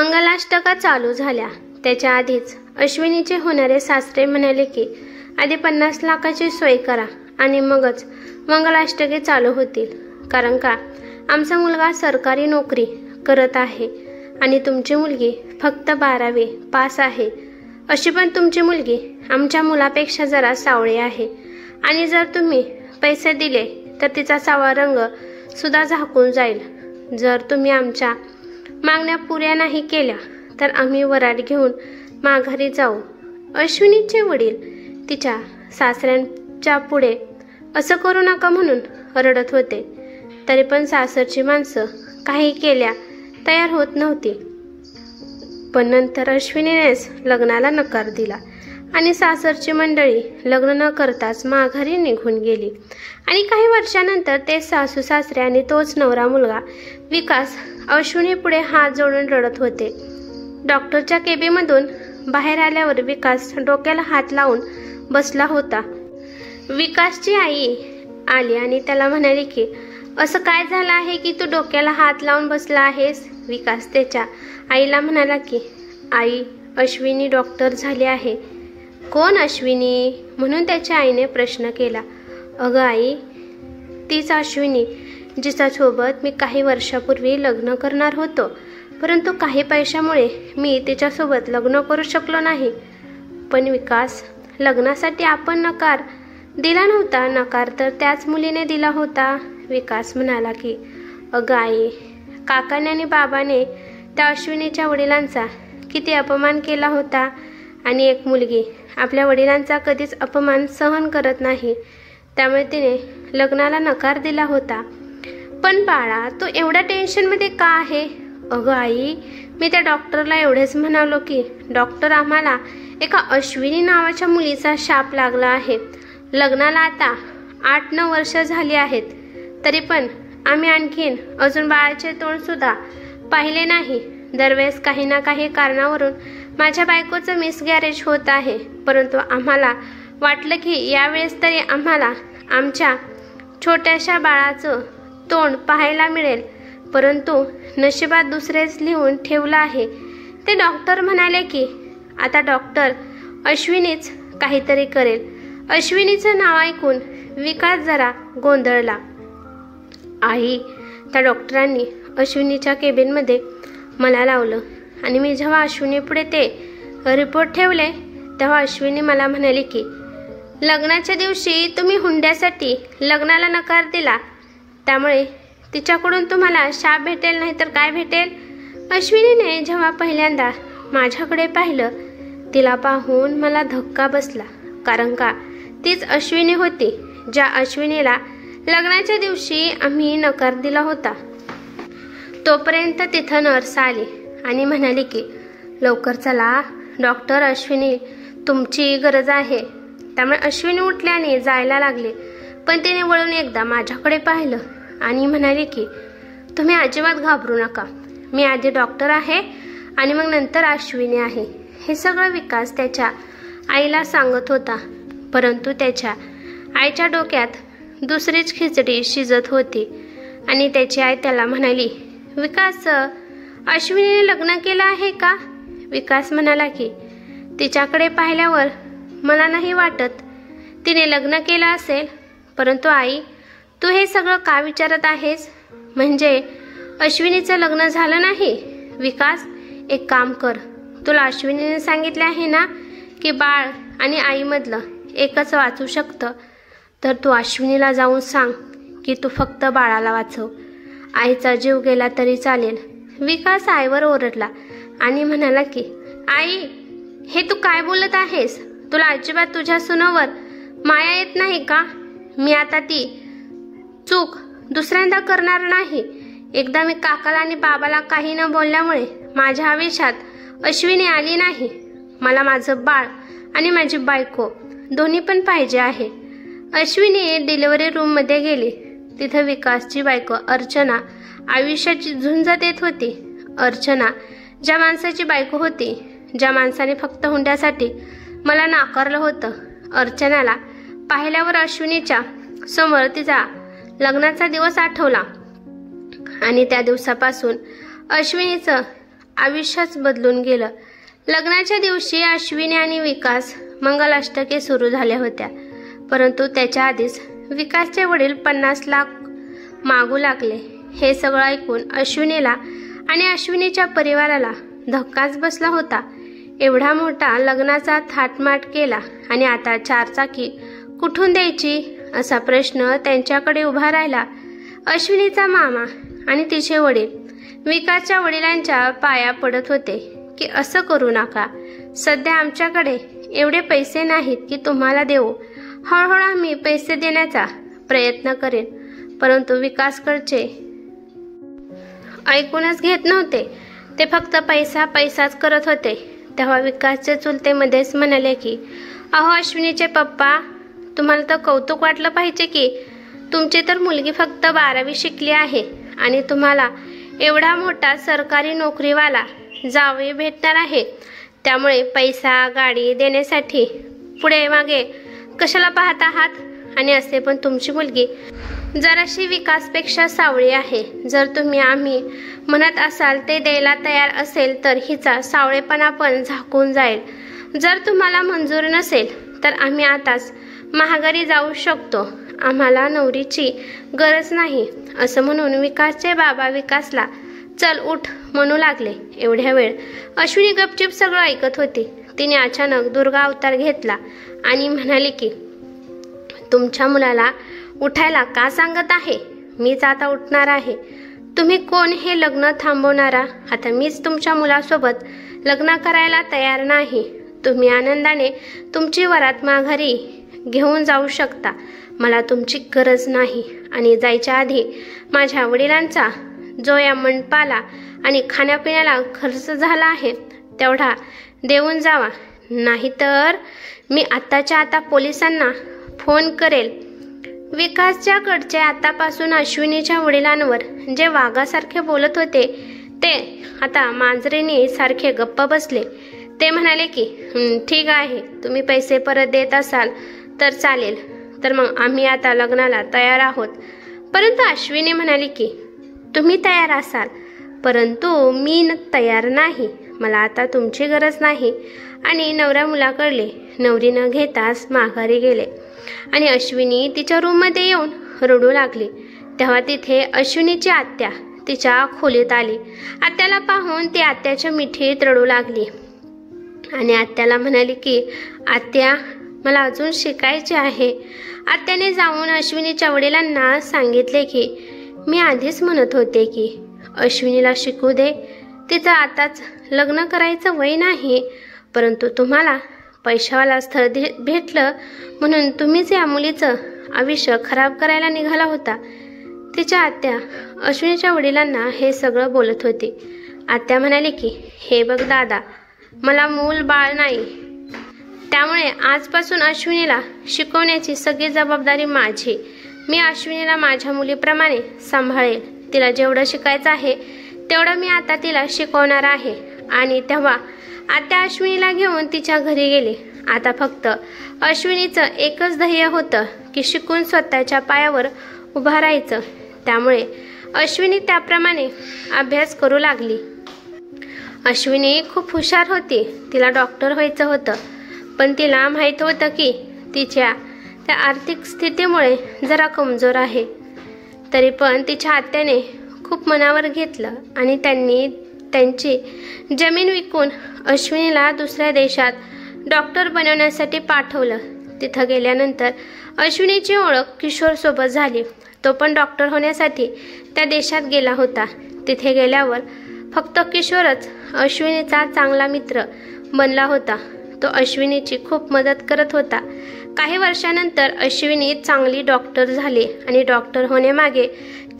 मंगलाष्टका चालू झाल्या त्याच्या आधीच अश्विनीचे होणारे सासरे म्हणाले की आधी 50 लाखाची सोय करा आणि मगच मंगलाष्टके चालू होतील, कारण का आमचा मुलगा सरकारी नोकरी करत आहे आणि तुमची मुलगी फक्त 12वी पास आहे. अशी पण तुमची मुलगी आमच्या मुलापेक्षा जरा सावळी आहे आणि जर तुम्ही पैसे दिले तर तिचा सावळा रंग सुद्धा झाकून जाईल. जर तुम्ही आमच्या मागण्या पुऱ्या नाही केल्या तर आम्ही वराड घेऊन माघारी जाऊ. अश्विनीचे वडील तिच्या सासऱ्यांच्या पुढे असं करू नका म्हणून रडत होते, तरी पण सासरची माणसं काही केल्या तयार होत नव्हती. पण नंतर अश्विनीनेच लग्नाला नकार दिला आणि सासरची मंडळी लग्न न करताच माघारी निघून गेली. आणि काही वर्षानंतर ते सासू सासरे आणि तोच नवरा मुलगा विकास अश्विनी पुढे हात जोडून रडत होते. डॉक्टरच्या केबिनमधून बाहेर आल्यावर विकास डोक्याला हात लावून बसला होता. विकासची आई आली आणि त्याला म्हणाली की असं काय झालं आहे की तू डोक्याला हात लावून बसला आहेस. विकास त्याच्या आईला म्हणाला की आई, अश्विनी डॉक्टर झाली आहे. कोण अश्विनी म्हणून त्याच्या आईने प्रश्न केला. अगं आई, तीच अश्विनी जिच्यासोबत मी काही वर्षापूर्वी लग्न करणार होतो, परंतु काही पैशामुळे मी तिच्यासोबत लग्न करू शकलो नाही. पण विकास, लग्नासाठी आपण नकार दिला नव्हता. नकार तर त्याच मुलीने दिला होता. विकास म्हणाला की अगं आई, काकाने आणि बाबाने त्या अश्विनीच्या वडिलांचा किती अपमान केला होता आणि एक मुलगी आपल्या वडिलांचा कधीच अपमान सहन करत नाही, त्यामुळे तिने लग्नाला नकार दिला होता. पण बाळा, तू एवढ्या टेन्शनमध्ये का आहे. अगं आई, मी त्या डॉक्टरला एवढेच म्हणालो की डॉक्टर, आम्हाला एका अश्विनी नावाच्या मुलीचा शाप लागला आहे. लग्नाला आता 8-9 वर्ष झाली आहेत, तरी पण आम्ही आणखीन अजून बाळाचे तोंड सुद्धा पाहिले नाही. दरवेळेस काही ना काही कारणावरून माझ्या बायकोचं मिसगॅरेज होत आहे, परंतु आम्हाला वाटलं की यावेळेस तरी आम्हाला आमच्या छोट्याशा बाळाचं तोंड पाहायला मिळेल, परंतु नशिबात दुसरेच लिहून ठेवलं आहे. ते डॉक्टर म्हणाले की आता डॉक्टर अश्विनीच काहीतरी करेल. अश्विनीचं नाव ऐकून विकास जरा गोंधळला. आई, त्या डॉक्टरांनी अश्विनीच्या केबिनमध्ये मला लावलं आणि मी जेव्हा अश्विनी पुढे ते रिपोर्ट ठेवले तेव्हा अश्विनी मला म्हणाली की लग्नाच्या दिवशी तुम्ही हुंड्यासाठी लग्नाला नकार दिला, त्यामुळे तिच्याकडून तुम्हाला शाप भेटेल नाही तर काय भेटेल. अश्विनीने जेव्हा पहिल्यांदा माझ्याकडे पाहिलं, तिला पाहून मला धक्का बसला, कारण का तीच अश्विनी होती ज्या अश्विनीला लग्नाच्या दिवशी आम्ही नकार दिला होता. तोपर्यंत तिथं नर्स आली आणि म्हणाली की लवकर चला डॉक्टर, अश्विनी तुमची गरज आहे. त्यामुळे अश्विनी उठल्याने जायला लागले, पण तिने वळून एकदा माझ्याकडे पाहिलं आणि म्हणाली की तुम्ही अजिबात घाबरू नका, मी आधी डॉक्टर आहे आणि मग नंतर अश्विनी आहे. हे सगळं विकास त्याच्या आईला सांगत होता, परंतु त्याच्या आईच्या डोक्यात दुसरीच खिचडी शिजत होती. आणि त्याची आई त्याला म्हणाली, विकास, अश्विनीने लग्न केलं आहे का. विकास म्हणाला की तिच्याकडे पाहिल्यावर मला नाही वाटत तिने लग्न केलं असेल. परंतु आई, तू हे सगळं का विचारत आहेस. म्हणजे अश्विनीचं लग्न झालं नाही. विकास, एक काम कर, तुला अश्विनीने सांगितले आहे ना की बाळ आणि आईमधलं एकच वाचू शकतं, तर तू अश्विनीला जाऊन सांग की तू फक्त बाळाला वाचव, आईचा जीव गेला तरी चालेल. विकास आईवर ओरडला आणि म्हणाला की आई, हे तू काय बोलत आहेस. तुला अजिबात तुझ्या सुनावर माया येत नाही का. मी आता ती चूक दुसऱ्यांदा करणार नाही. एकदा मी काकाला आणि बाबाला काही न बोलल्यामुळे माझ्या आयुष्यात अश्विनी आली नाही. मला माझं बाळ आणि माझी बायको दोन्ही पण पाहिजे आहे. अश्विनी डिलिव्हरी रूममध्ये गेली. तिथं विकासची बायको अर्चना आयुष्याची झुंज देत होती. अर्चना ज्या माणसाची बायको होती, ज्या माणसाने फक्त हुंड्यासाठी मला नाकारलं होतं, अर्चनाला पाहिल्यावर अश्विनीच्या समोर तिचा लग्नाचा दिवस आठवला आणि त्या दिवसापासून अश्विनीचं आयुष्यच बदलून गेलं। लग्नाच्या दिवशी अश्विनी आणि विकास मंगलाष्टके सुरू झाल्या होत्या, परंतु त्याच्या आधीच विकासचे वडील 50 लाख मागू लागले। हे सगळं ऐकून अश्विनीला आणि अश्विनीच्या परिवाराला धक्काच बसला होता। एवढा मोठा लग्नाचा थाटमाट केला आणि आता 4 चाकी कुठून द्यायची असा प्रश्न त्यांच्याकडे उभा राहिला। अश्विनीचा मामा आणि तिचे वडील विकासच्या वडिलांच्या पाया पडत होते की असं करू नका, सध्या आमच्याकडे एवढे पैसे नाहीत की तुम्हाला देऊ, हळूहळू आम्ही पैसे देण्याचा प्रयत्न करेन। परंतु विकासकडचे ऐकूनच घेत नव्हते, ते फक्त पैसाच करत होते। तेव्हा विकासचे चुलते मध्येच म्हणाले की अहो अश्विनीचे पप्पा, तुम्हाला तर कौतुक वाटलं पाहिजे की तुमची तर मुलगी फक्त 12वी शिकली आहे आणि तुम्हाला एवढा मोठा सरकारी नोकरीवाला जावई भेटणार आहे, त्यामुळे पैसा गाडी देण्यासाठी पुढे मागे कशाला पाहत आहात? आणि असे पण तुमची मुलगी जराशी विकासपेक्षा सावळी आहे। जर तुम्ही आम्ही म्हणत असाल ते द्यायला तयार असेल तर हिचा सावळेपणा पण झाकून जाईल। जर तुम्हाला मंजूर नसेल तर आम्ही आताच माघारी जाऊ शकतो, आम्हाला नवरीची गरज नाही असं म्हणून विकासचे बाबा विकासला चल उठ म्हणू लागले। एवढ्या वेळ अश्विनी गपचिप सगळं ऐकत होती। तिने अचानक दुर्गा अवतार घेतला आणि म्हणाली की तुमच्या मुलाला उठायला का सांगत आहे? मीच आता उठणार आहे। तुम्ही कोण हे लग्न थांबवणारा? आता मीच तुमच्या मुलासोबत लग्न करायला तयार नाही। तुम्ही आनंदाने तुमची वरात माघारी घेऊन जाऊ शकता, मला तुमची गरज नाही। आणि जायच्या आधी माझ्या वडिलांचा जो या मंडपाला आणि खाण्यापिण्याला खर्च झाला आहे तेवढा देऊन जावा, नाहीतर मी आताच्या आता पोलिसांना फोन करेल। विकासच्या कडचे आतापासून अश्विनीच्या वडिलांवर जे वाघासारखे बोलत होते ते आता मांजरीने सारखे गप्प बसले। ते म्हणाले की ठीक आहे, तुम्ही पैसे परत देत असाल तर चालेल, तर मग आम्ही आता लग्नाला तयार आहोत। परंतु अश्विनी म्हणाली की तुम्ही तयार असाल, परंतु मी तयार नाही, मला आता तुमची गरज नाही। आणि नवऱ्या मुलाकडले नवरी न घेताच माघारी गेले आणि अश्विनी तिच्या रूममध्ये येऊन रडू लागली। तेव्हा तिथे अश्विनीची आत्या तिच्या खोलीत आली। आत्याला पाहून ती आत्याच्या मिठीत रडू लागली आणि आत्याला म्हणाली की आत्या, मला अजून शिकायचे आहे। आत्याने जाऊन अश्विनीच्या वडिलांना सांगितले की मी आधीच म्हणत होते की अश्विनीला शिकू दे, तिचं आताच लग्न करायचं वय नाही, परंतु तुम्हाला पैशावाला स्थळ भेटलं म्हणून तुम्हीच या मुलीचं आयुष्य खराब करायला निघाला होता। तिच्या आत्या अश्विनीच्या वडिलांना हे सगळं बोलत होती। आत्या म्हणाली की हे बघ दादा, मला मूल बाळ नाही, त्यामुळे आजपासून अश्विनीला शिकवण्याची सगळी जबाबदारी माझी। मी अश्विनीला माझ्या मुलीप्रमाणे सांभाळेल, तिला जेवढं शिकायचं आहे तेवढं मी आता तिला शिकवणार आहे। आणि तेव्हा आत्या अश्विनीला घेऊन तिच्या घरी गेली। आता फक्त अश्विनीचं एकच ध्येय होतं की शिकून स्वतःच्या पायावर उभा राहायचं, त्यामुळे अश्विनी त्याप्रमाणे अभ्यास करू लागली। अश्विनी खूप हुशार होती, तिला डॉक्टर व्हायचं होतं, पण तिला माहीत होतं की तिच्या त्या आर्थिक स्थितीमुळे जरा कमजोर आहे। तरी पण तिच्या आत्याने खूप मनावर घेतलं आणि त्यांनी त्यांची जमीन विकून अश्विनीला दुसऱ्या देशात डॉक्टर बनवण्यासाठी पाठवलं। तिथं गेल्यानंतर अश्विनीची ओळख किशोरसोबत झाली। तो पण डॉक्टर होण्यासाठी त्या देशात गेला होता। तिथे गेल्यावर फक्त किशोरच अश्विनीचा चांगला मित्र बनला होता। तो अश्विनीची खूप मदत करत होता। काही वर्षानंतर अश्विनी चांगली डॉक्टर झाली आणि डॉक्टर होण्यामागे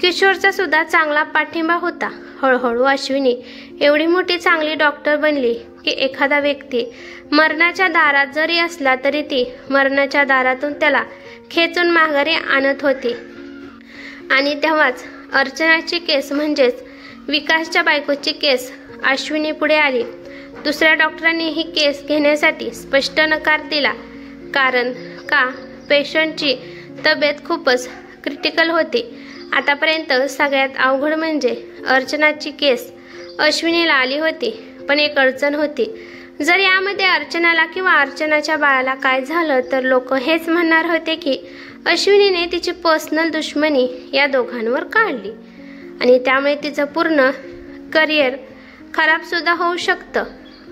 किशोरचा सुद्धा चांगला पाठिंबा होता। हळूहळू अश्विनी एवढी मोठी चांगली डॉक्टर बनली की एखादा व्यक्ती मरणाच्या दारात जरी असला तरी ती मरणाच्या दारातून त्याला खेचून माघारी आणत होती। आणि तेव्हाच अर्चनाची केस म्हणजेच विकासच्या बायकोची केस अश्विनी पुढे आली। दुसऱ्या डॉक्टरांनी ही केस घेण्यासाठी स्पष्ट नकार दिला, कारण का पेशंटची तब्येत खूपच क्रिटिकल होती। आतापर्यंत सगळ्यात अवघड म्हणजे अर्चनाची केस अश्विनीला आली होती, पण एक अडचण होती. जर यामध्ये अर्चनाला किंवा अर्चनाच्या बाळाला काय झालं तर लोक हेच म्हणणार होते की अश्विनीने तिची पर्सनल दुश्मनी या दोघांवर काढली आणि त्यामुळे तिचं पूर्ण करिअर खराब सुद्धा होऊ शकतं.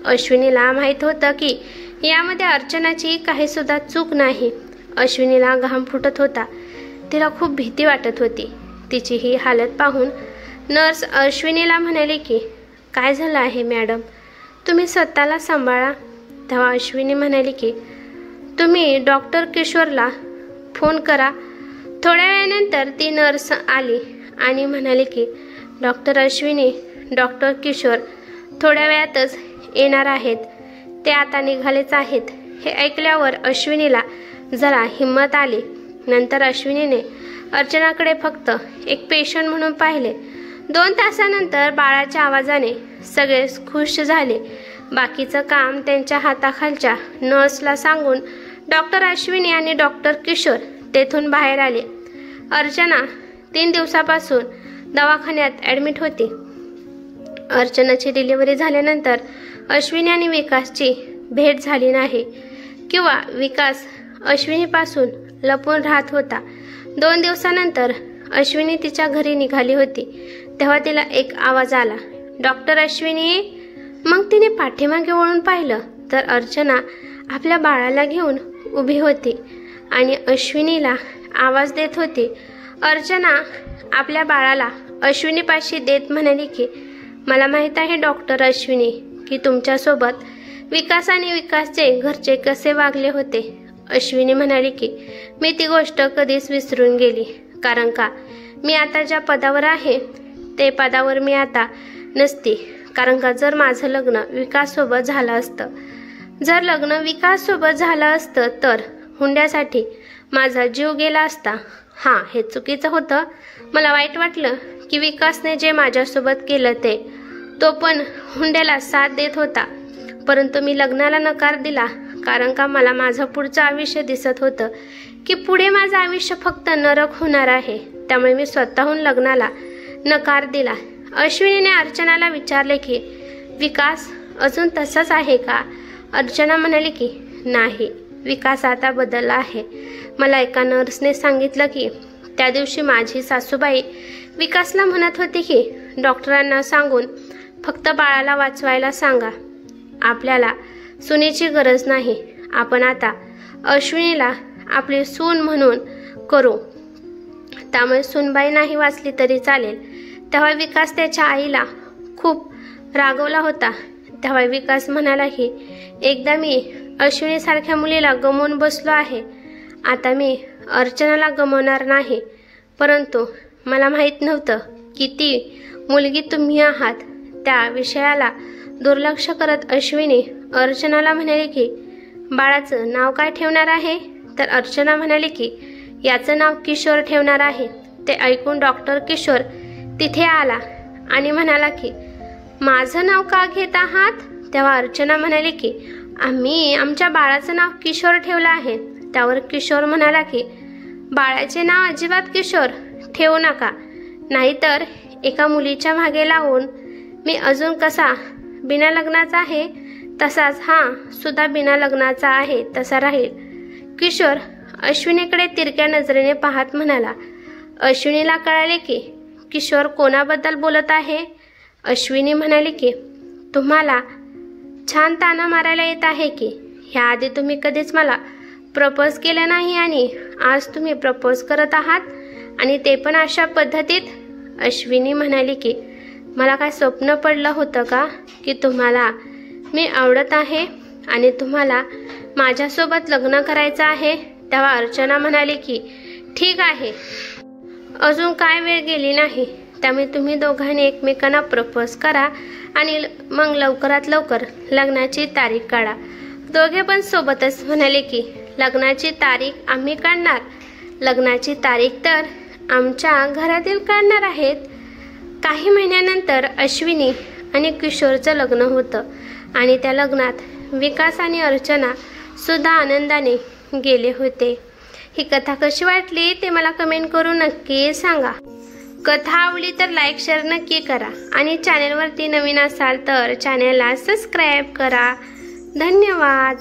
अश्विनीला माहीत होतं की यामध्ये अर्चनाची काही सुद्धा चूक नाही. अश्विनीला घाम फुटत होता. तिला खूप भीती वाटत होती. तिची ही हालत पाहून नर्स अश्विनीला म्हणाली की काय झालं आहे मॅडम, तुम्ही स्वतःला सांभाळा. तेव्हा अश्विनी म्हणाली की तुम्ही डॉक्टर किशोरला फोन करा. थोड्या वेळानंतर ती नर्स आली आणि म्हणाली की डॉक्टर अश्विनी, डॉक्टर किशोर थोड्या वेळातच येणार आहेत. ते आता निघालेच आहेत. हे ऐकल्यावर अश्विनीला जरा हिंमत आली. नंतर अश्विनीने अर्चनाकडे फक्त एक पेशंट म्हणून पाहिले. 2 तासानंतर बाळाच्या आवाजाने सगळे खुश झाले. बाकीचं काम त्यांच्या हाताखालच्या नर्सला सांगून डॉक्टर अश्विनी आणि डॉक्टर किशोर तेथून बाहेर आले. अर्चना 3 दिवसापासून दवाखान्यात ॲडमिट होती. अर्चनाची डिलिव्हरी झाल्यानंतर अश्विनी आणि विकासची भेट झाली नाही किंवा विकास अश्विनीपासून लपून राहत होता. 2 दिवसानंतर अश्विनी तिच्या घरी निघाली होती. तेव्हा तिला एक आवाज आला, डॉक्टर अश्विनी. मग तिने पाठीमागे वळून पाहिलं तर अर्चना आपल्या बाळाला घेऊन उभी होती आणि अश्विनीला आवाज देत होती. अर्चना आपल्या बाळाला अश्विनीपाशी देत म्हणाली की मला माहीत आहे डॉक्टर अश्विनी की तुमच्यासोबत विकास आणि विकासचे घरचे कसे वागले होते. अश्विनी म्हणाली की मी ती गोष्ट कधीच विसरून गेली, कारण का मी आता ज्या पदावर आहे ते पदावर मी आता नसती. कारण का जर माझं लग्न विकाससोबत झालं असतं, जर लग्न विकाससोबत झालं असतं तर हुंड्यासाठी माझा जीव गेला असता. हां, हे चुकीचं होतं. मला वाईट वाटलं की विकासने जे माझ्यासोबत केलं तो पण हुंड्याला साथ देत होता. परंतु मी लग्नाला नकार दिला कारण का मला माझं पुढचं आयुष्य दिसत होतं की पुढे माझं आयुष्य फक्त नरक होणार आहे. त्यामुळे मी स्वतःहून लग्नाला नकार दिला. अश्विनीने अर्चनाला विचारले की विकास अजून तसाच आहे का? अर्चना म्हणाली की नाही, विकास आता बदलला आहे. मला एका नर्सने सांगितलं की त्या दिवशी माझी सासूबाई विकासला म्हणत होती की डॉक्टरांना सांगून फक्त बाळाला वाचवायला सांगा. आपल्याला सुनेची गरज नाही. आपण आता अश्विनीला आपली सून म्हणून करू. त्यामुळे सूनबाई नाही वाचली तरी चालेल. तेव्हा विकास त्याच्या आईला खूप रागवला होता. तेव्हा विकास म्हणाला की एकदा मी अश्विनीसारख्या मुलीला गमावून बसलो आहे. आता मी अर्चनाला गमावणार नाही. परंतु मला माहीत नव्हतं की ती मुलगी तुम्ही आहात. त्या विषयाला दुर्लक्ष करत अश्विनी अर्चनाला म्हणाली की बाळाचं नाव काय ठेवणार आहे? तर अर्चना म्हणाली की याचं नाव किशोर ठेवणार आहे. ते ऐकून डॉक्टर किशोर तिथे आला आणि म्हणाला की माझं नाव का घेत आहात? तेव्हा अर्चना म्हणाली की आम्ही आमच्या बाळाचं नाव किशोर ठेवलं आहे. त्यावर किशोर म्हणाला की बाळाचे नाव अजिबात किशोर ठेवू नका, नाहीतर एका मुलीच्या मागे लागून मी अजून कसा बिना लग्नाचा आहे तसाच हा सुद्धा बिना लग्नाचा आहे तसा राहील. किशोर अश्विनीकडे तिरक्या नजरेने पाहत म्हणाला. अश्विनीला कळाले की किशोर कोणाबद्दल बोलत आहे. अश्विनी म्हणाली की तुम्हाला छान ताना मारायला येत आहे की ह्याआधी तुम्ही कधीच मला प्रपोज केलं नाही आणि आज तुम्ही प्रपोज करत आहात आणि ते पण अशा पद्धतीत. अश्विनी म्हणाली की मला काय स्वप्न पडलं होतं का की तुम्हाला मी आवडत आहे आणि तुम्हाला माझ्यासोबत लग्न करायचं आहे? तेव्हा अर्चना म्हणाली की ठीक आहे, अजून काय वेळ गेली नाही. त्यामुळे तुम्ही दोघांनी एकमेकांना प्रपोज करा आणि मग लवकरात लवकर लग्नाची तारीख काढा. दोघे पण सोबतच म्हणाले की लग्नाची तारीख आम्ही काढणार. लग्नाची तारीख तर आमच्या घरातील काढणार आहेत. काही महिन्यानंतर अश्विनी आणि किशोरचं लग्न होतं आणि त्या लग्नात विकास आणि अर्चना सुद्धा आनंदाने गेले होते. ही कथा कशी वाटली ते मला कमेंट करून नक्की सांगा. कथा आवडली तर लाईक शेअर नक्की करा आणि चॅनलवरती नवीन असाल तर चॅनलला सबस्क्राईब करा. धन्यवाद.